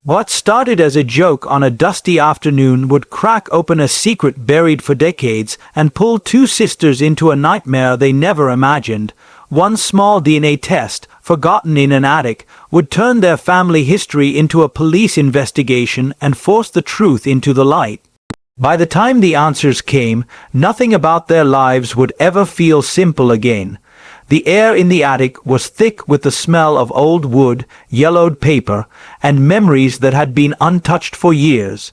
What started as a joke on a dusty afternoon would crack open a secret buried for decades and pull two sisters into a nightmare they never imagined. One small DNA test, forgotten in an attic, would turn their family history into a police investigation and force the truth into the light. By the time the answers came, nothing about their lives would ever feel simple again. The air in the attic was thick with the smell of old wood, yellowed paper, and memories that had been untouched for years.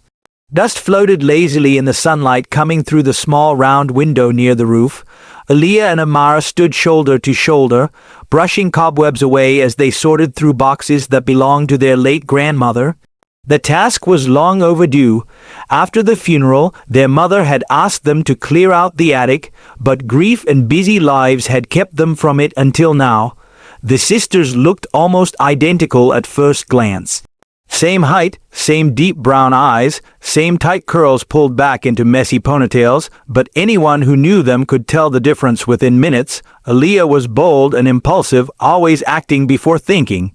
Dust floated lazily in the sunlight coming through the small round window near the roof. Aaliyah and Amara stood shoulder to shoulder, brushing cobwebs away as they sorted through boxes that belonged to their late grandmother. The task was long overdue. After the funeral, their mother had asked them to clear out the attic, but grief and busy lives had kept them from it until now. The sisters looked almost identical at first glance. Same height, same deep brown eyes, same tight curls pulled back into messy ponytails, but anyone who knew them could tell the difference within minutes. Aaliyah was bold and impulsive, always acting before thinking.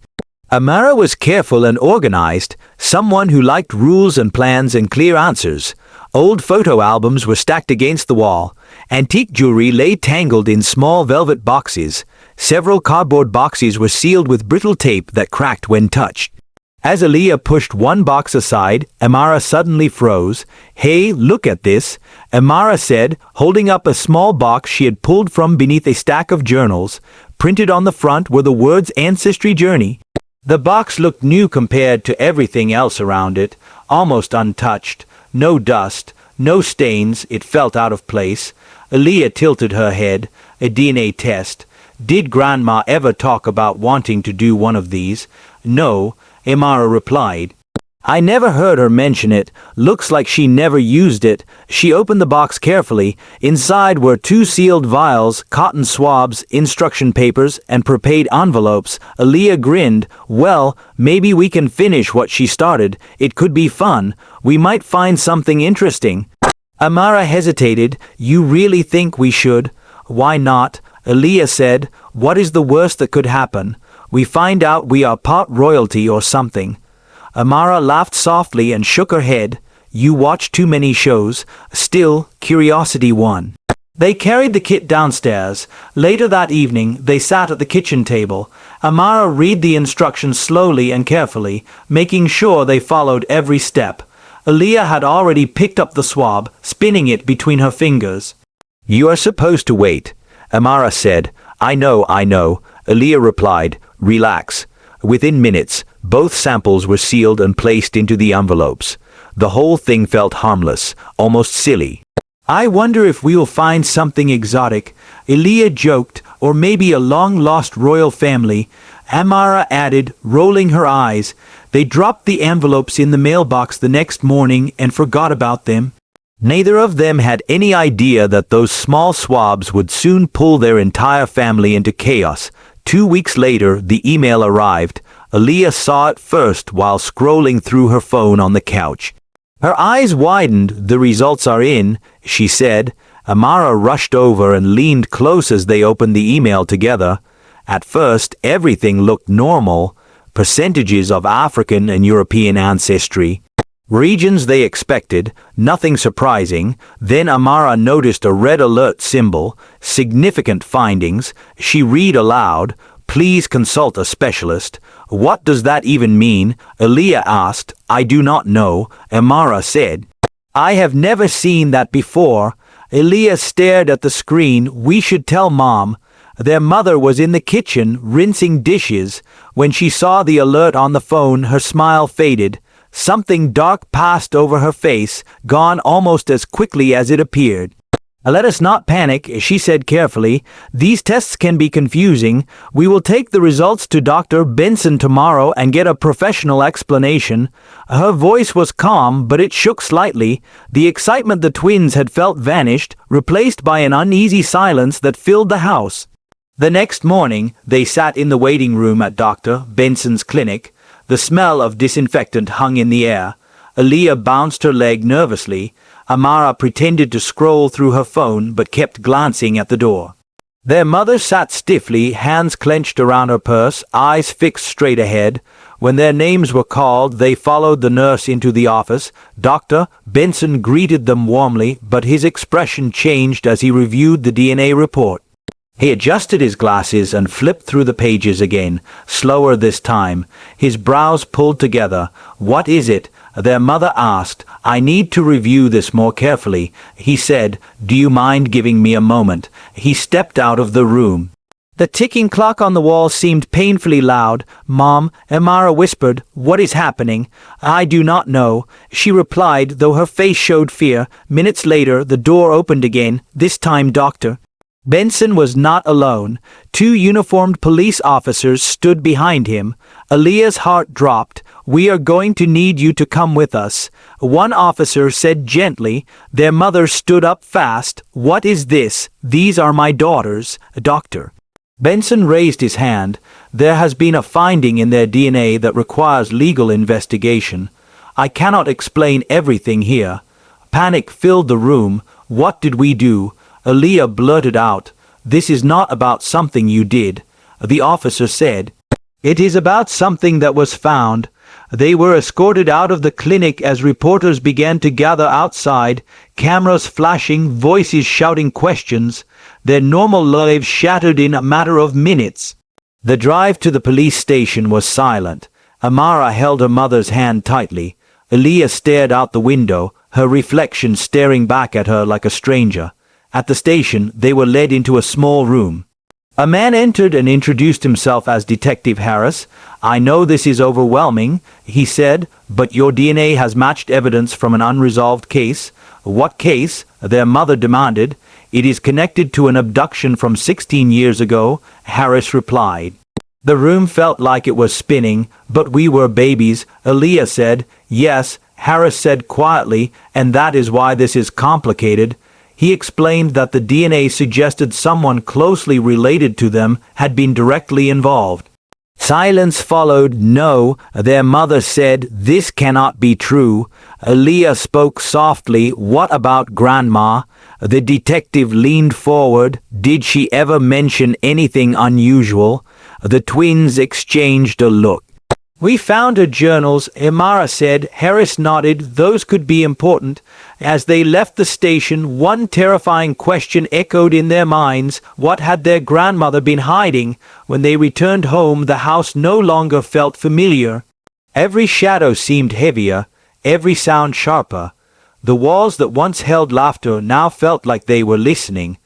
Amara was careful and organized, someone who liked rules and plans and clear answers. Old photo albums were stacked against the wall. Antique jewelry lay tangled in small velvet boxes. Several cardboard boxes were sealed with brittle tape that cracked when touched. As Aaliyah pushed one box aside, Amara suddenly froze. "Hey, look at this," Amara said, holding up a small box she had pulled from beneath a stack of journals. Printed on the front were the words "Ancestry Journey." The box looked new compared to everything else around it, almost untouched. No dust, no stains. It felt out of place. Aaliyah tilted her head. A DNA test. Did Grandma ever talk about wanting to do one of these? No, Amara replied. I never heard her mention it. Looks like she never used it. She opened the box carefully. Inside were 2 sealed vials, cotton swabs, instruction papers, and prepaid envelopes. Aaliyah grinned. Well, maybe we can finish what she started. It could be fun. We might find something interesting. Amara hesitated. You really think we should? Why not? Aaliyah said. What is the worst that could happen? We find out we are part royalty or something. Amara laughed softly and shook her head. You watch too many shows. Still, curiosity won. They carried the kit downstairs. Later that evening, they sat at the kitchen table. Amara read the instructions slowly and carefully, making sure they followed every step. Aaliyah had already picked up the swab, spinning it between her fingers. You are supposed to wait, Amara said. I know, Aaliyah replied. Relax. Within minutes, both samples were sealed and placed into the envelopes. The whole thing felt harmless, almost silly. I wonder if we'll find something exotic, Aaliyah joked, or maybe a long-lost royal family. Amara added, rolling her eyes. They dropped the envelopes in the mailbox the next morning and forgot about them. Neither of them had any idea that those small swabs would soon pull their entire family into chaos. 2 weeks later, the email arrived. Aaliyah saw it first while scrolling through her phone on the couch. Her eyes widened. The results are in, she said. Amara rushed over and leaned close as they opened the email together. At first, everything looked normal. Percentages of African and European ancestry. Regions they expected, nothing surprising. Then Amara noticed a red alert symbol. Significant findings. She read aloud. Please consult a specialist. What does that even mean? Aaliyah asked. I do not know, Amara said. I have never seen that before. Aaliyah stared at the screen. We should tell Mom. Their mother was in the kitchen, rinsing dishes. When she saw the alert on the phone, her smile faded. Something dark passed over her face, gone almost as quickly as it appeared. Let us not panic, she said carefully. These tests can be confusing. We will take the results to Dr. Benson tomorrow and get a professional explanation. Her voice was calm, but it shook slightly. The excitement the twins had felt vanished, replaced by an uneasy silence that filled the house. The next morning, they sat in the waiting room at Dr. Benson's clinic. The smell of disinfectant hung in the air. Aaliyah bounced her leg nervously. Amara pretended to scroll through her phone but kept glancing at the door. Their mother sat stiffly, hands clenched around her purse, eyes fixed straight ahead. When their names were called, they followed the nurse into the office. Dr. Benson greeted them warmly, but his expression changed as he reviewed the DNA report. He adjusted his glasses and flipped through the pages again, slower this time, his brows pulled together. "What is it?" their mother asked. "I need to review this more carefully," he said. "Do you mind giving me a moment?" He stepped out of the room. The ticking clock on the wall seemed painfully loud. "Mom," Amara whispered, "what is happening?" "I do not know," she replied, though her face showed fear. Minutes later, the door opened again, this time Dr. Benson was not alone. Two uniformed police officers stood behind him. Aaliyah's heart dropped. "We are going to need you to come with us," one officer said gently. Their mother stood up fast. "What is this?" "These are my daughters, Doctor." Benson raised his hand. "There has been a finding in their DNA that requires legal investigation. I cannot explain everything here." Panic filled the room. "What did we do?" Aaliyah blurted out. "This is not about something you did," the officer said. "It is about something that was found." They were escorted out of the clinic as reporters began to gather outside, cameras flashing, voices shouting questions. Their normal lives shattered in a matter of minutes. The drive to the police station was silent. Amara held her mother's hand tightly. Aaliyah stared out the window, her reflection staring back at her like a stranger. At the station, they were led into a small room. A man entered and introduced himself as Detective Harris. "I know this is overwhelming," he said, "but your DNA has matched evidence from an unresolved case." "What case?" their mother demanded. "It is connected to an abduction from 16 years ago," Harris replied. The room felt like it was spinning. "But we were babies," Aaliyah said. "Yes," Harris said quietly, "and that is why this is complicated." He explained that the DNA suggested someone closely related to them had been directly involved. Silence followed. "No," their mother said, "this cannot be true." Aaliyah spoke softly. "What about Grandma?" The detective leaned forward. "Did she ever mention anything unusual?" The twins exchanged a look. "We found her journals," Amara said. Harris nodded. "Those could be important." As they left the station, one terrifying question echoed in their minds. What had their grandmother been hiding? When they returned home, the house no longer felt familiar. Every shadow seemed heavier, every sound sharper. The walls that once held laughter now felt like they were listening.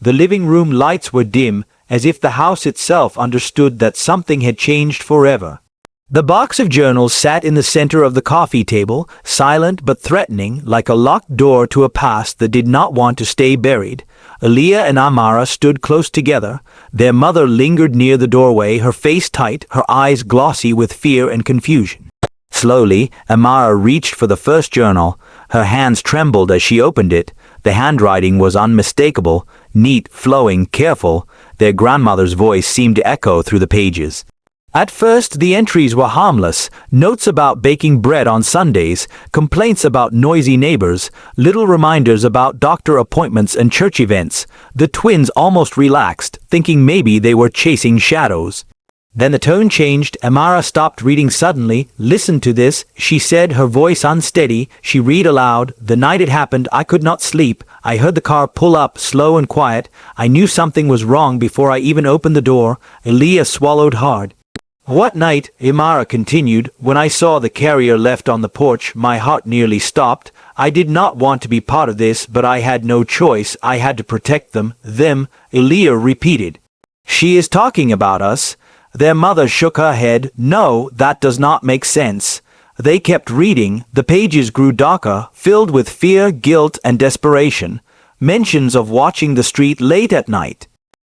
The living room lights were dim, as if the house itself understood that something had changed forever. The box of journals sat in the center of the coffee table, silent but threatening, like a locked door to a past that did not want to stay buried. Aaliyah and Amara stood close together. Their mother lingered near the doorway, her face tight, her eyes glossy with fear and confusion. Slowly, Amara reached for the first journal. Her hands trembled as she opened it. The handwriting was unmistakable, neat, flowing, careful. Their grandmother's voice seemed to echo through the pages. At first, the entries were harmless, notes about baking bread on Sundays, complaints about noisy neighbors, little reminders about doctor appointments and church events. The twins almost relaxed, thinking maybe they were chasing shadows. Then the tone changed. Amara stopped reading suddenly. "Listen to this," she said, her voice unsteady. She read aloud. "The night it happened, I could not sleep. I heard the car pull up, slow and quiet. I knew something was wrong before I even opened the door." Aaliyah swallowed hard. "What night?" Amara continued. "When I saw the carrier left on the porch, my heart nearly stopped. I did not want to be part of this, but I had no choice. I had to protect them." Aaliyah repeated. "She is talking about us." Their mother shook her head. "No, that does not make sense." They kept reading. The pages grew darker, filled with fear, guilt, and desperation. Mentions of watching the street late at night,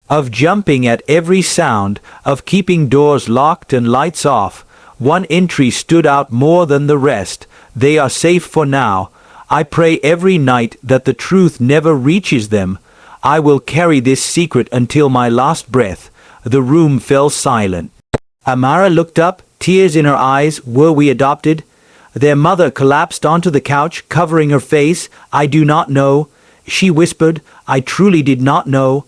of jumping at every sound, of keeping doors locked and lights off. One entry stood out more than the rest. "They are safe for now. I pray every night that the truth never reaches them. I will carry this secret until my last breath." The room fell silent. Amara looked up, tears in her eyes. "Were we adopted?" Their mother collapsed onto the couch, covering her face. "I do not know," she whispered. "I truly did not know."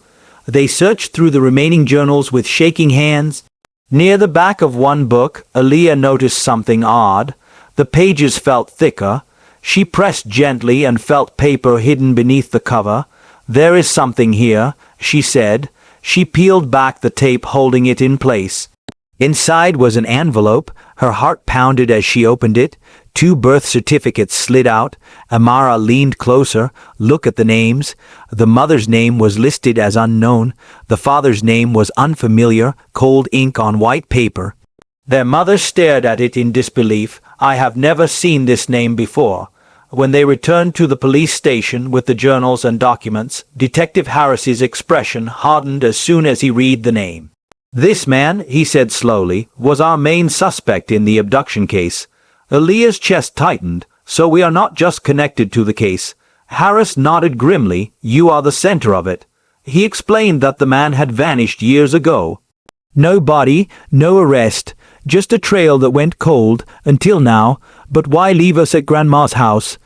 They searched through the remaining journals with shaking hands. Near the back of one book, Aaliyah noticed something odd. The pages felt thicker. She pressed gently and felt paper hidden beneath the cover. "There is something here," she said. She peeled back the tape, holding it in place. Inside was an envelope. Her heart pounded as she opened it. 2 birth certificates slid out. Amara leaned closer. "Look at the names." The mother's name was listed as unknown. The father's name was unfamiliar, cold ink on white paper. Their mother stared at it in disbelief. "I have never seen this name before." When they returned to the police station with the journals and documents, Detective Harris's expression hardened as soon as he read the name. "This man," he said slowly, "was our main suspect in the abduction case." Aaliyah's chest tightened. "So we are not just connected to the case." Harris nodded grimly. "You are the center of it." He explained that the man had vanished years ago. No body, no arrest, just a trail that went cold, until now. "But why leave us at Grandma's house?"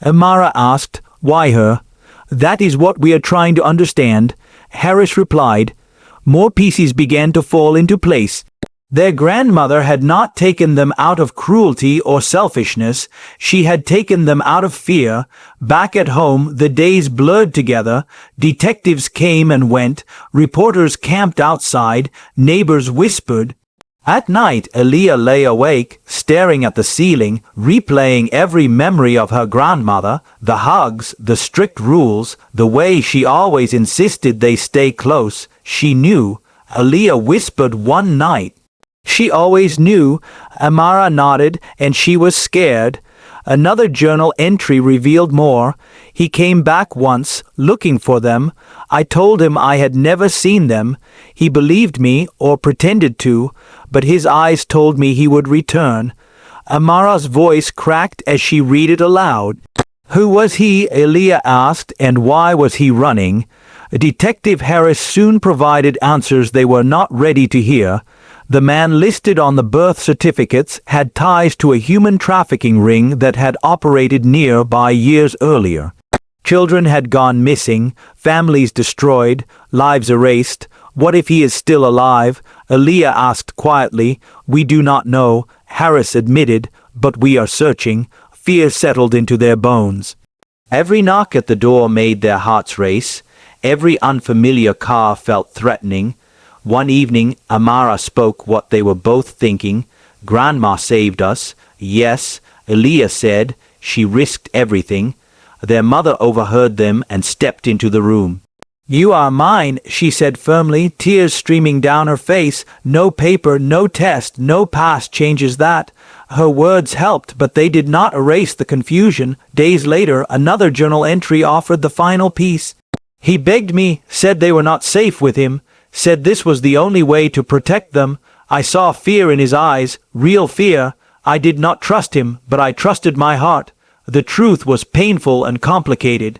Amara asked. "Why her?" "That is what we are trying to understand," Harris replied. More pieces began to fall into place. Their grandmother had not taken them out of cruelty or selfishness. She had taken them out of fear. Back at home, the days blurred together. Detectives came and went. Reporters camped outside. Neighbors whispered. At night, Aaliyah lay awake, staring at the ceiling, replaying every memory of her grandmother, the hugs, the strict rules, the way she always insisted they stay close. She knew. Aaliyah whispered one night. She always knew. Amara nodded, and she was scared. Another journal entry revealed more. He came back once, looking for them. I told him I had never seen them. He believed me, or pretended to, but his eyes told me he would return. Amara's voice cracked as she read it aloud. "Who was he?" Aaliyah asked, "and why was he running?" Detective Harris soon provided answers they were not ready to hear. The man listed on the birth certificates had ties to a human trafficking ring that had operated nearby years earlier. Children had gone missing, families destroyed, lives erased. "What if he is still alive?" Aaliyah asked quietly. "We do not know," Harris admitted, "but we are searching." Fear settled into their bones. Every knock at the door made their hearts race. Every unfamiliar car felt threatening. One evening, Amara spoke what they were both thinking. "Grandma saved us." "Yes," Aaliyah said. "She risked everything." Their mother overheard them and stepped into the room. "You are mine," she said firmly, tears streaming down her face. "No paper, no test, no past changes that." Her words helped, but they did not erase the confusion. Days later, another journal entry offered the final piece. "He begged me, said they were not safe with him, said this was the only way to protect them. I saw fear in his eyes, real fear. I did not trust him, but I trusted my heart. The truth was painful and complicated."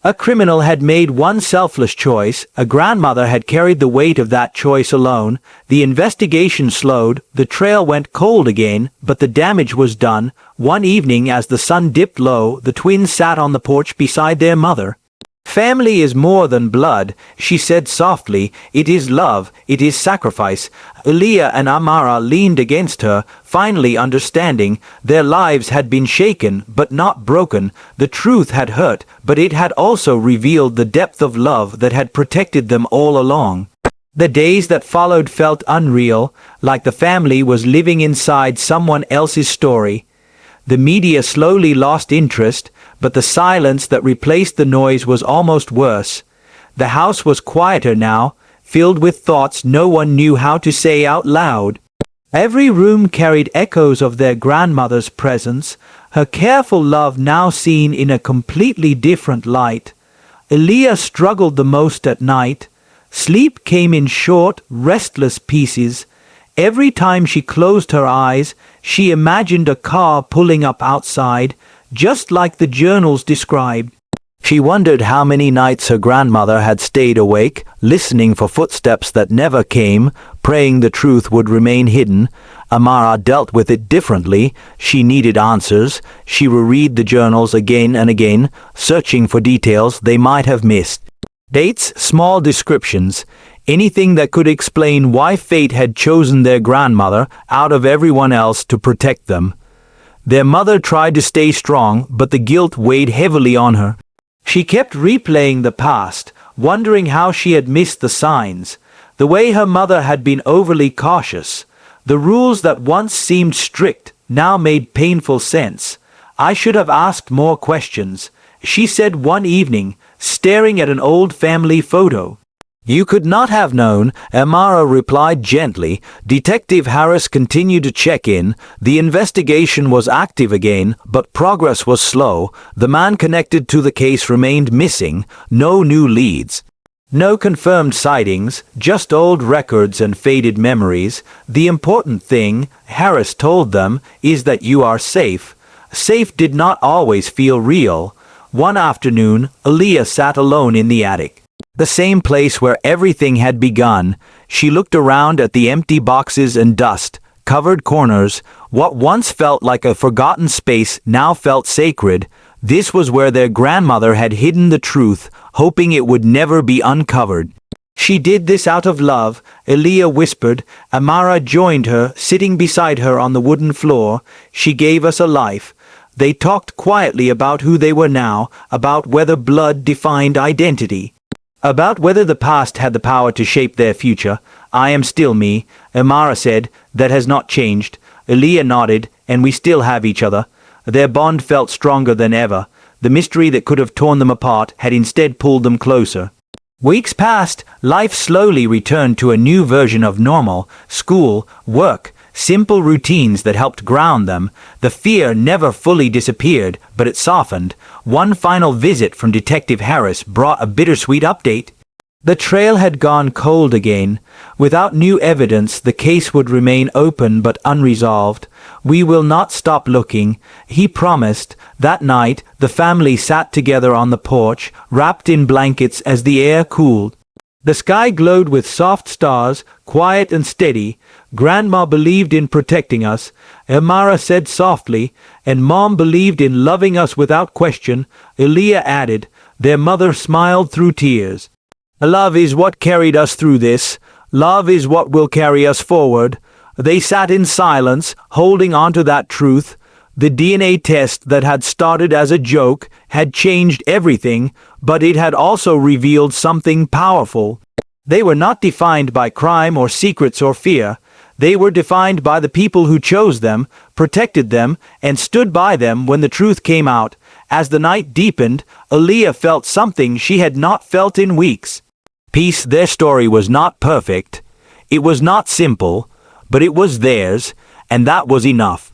A criminal had made one selfless choice. A grandmother had carried the weight of that choice alone. The investigation slowed. The trail went cold again, but the damage was done. One evening, as the sun dipped low, the twins sat on the porch beside their mother. "Family is more than blood," she said softly. "It is love, it is sacrifice." Aaliyah and Amara leaned against her, finally understanding. Their lives had been shaken, but not broken. The truth had hurt, but it had also revealed the depth of love that had protected them all along. The days that followed felt unreal, like the family was living inside someone else's story. The media slowly lost interest, but the silence that replaced the noise was almost worse. The house was quieter now, filled with thoughts no one knew how to say out loud. Every room carried echoes of their grandmother's presence, her careful love now seen in a completely different light. Aaliyah struggled the most at night. Sleep came in short, restless pieces. Every time she closed her eyes, she imagined a car pulling up outside, just like the journals described. She wondered how many nights her grandmother had stayed awake, listening for footsteps that never came, praying the truth would remain hidden. Amara dealt with it differently. She needed answers. She reread the journals again and again, searching for details they might have missed. Dates, small descriptions. anything that could explain why fate had chosen their grandmother out of everyone else to protect them. Their mother tried to stay strong, but the guilt weighed heavily on her. She kept replaying the past, wondering how she had missed the signs, the way her mother had been overly cautious. The rules that once seemed strict now made painful sense. I should have asked more questions, she said one evening, staring at an old family photo. You could not have known, Amara replied gently. Detective Harris continued to check in. The investigation was active again, but progress was slow. The man connected to the case remained missing. No new leads. No confirmed sightings, just old records and faded memories. The important thing, Harris told them, is that you are safe. Safe did not always feel real. One afternoon, Aaliyah sat alone in the attic. The same place where everything had begun. She looked around at the empty boxes and dust, covered corners. What once felt like a forgotten space now felt sacred. This was where their grandmother had hidden the truth, hoping it would never be uncovered. She did this out of love, Aaliyah whispered. Amara joined her, sitting beside her on the wooden floor. She gave us a life. They talked quietly about who they were now, about whether blood defined identity. About whether the past had the power to shape their future. I am still me, Amara said. That has not changed. Aaliyah nodded, and we still have each other. Their bond felt stronger than ever. The mystery that could have torn them apart had instead pulled them closer. Weeks passed. Life slowly returned to a new version of normal. School, work, simple routines that helped ground them. The fear never fully disappeared, but it softened. One final visit from Detective Harris brought a bittersweet update. The trail had gone cold again. Without new evidence, the case would remain open but unresolved. We will not stop looking, he promised. That night, the family sat together on the porch, wrapped in blankets as the air cooled. The sky glowed with soft stars, quiet and steady. Grandma believed in protecting us, Amara said softly, and Mom believed in loving us without question, Aaliyah added. Their mother smiled through tears. Love is what carried us through this. Love is what will carry us forward. They sat in silence, holding on to that truth. The DNA test that had started as a joke had changed everything, but it had also revealed something powerful. They were not defined by crime or secrets or fear. They were defined by the people who chose them, protected them, and stood by them when the truth came out. As the night deepened, Aaliyah felt something she had not felt in weeks. Peace. Their story was not perfect. It was not simple, but it was theirs, and that was enough.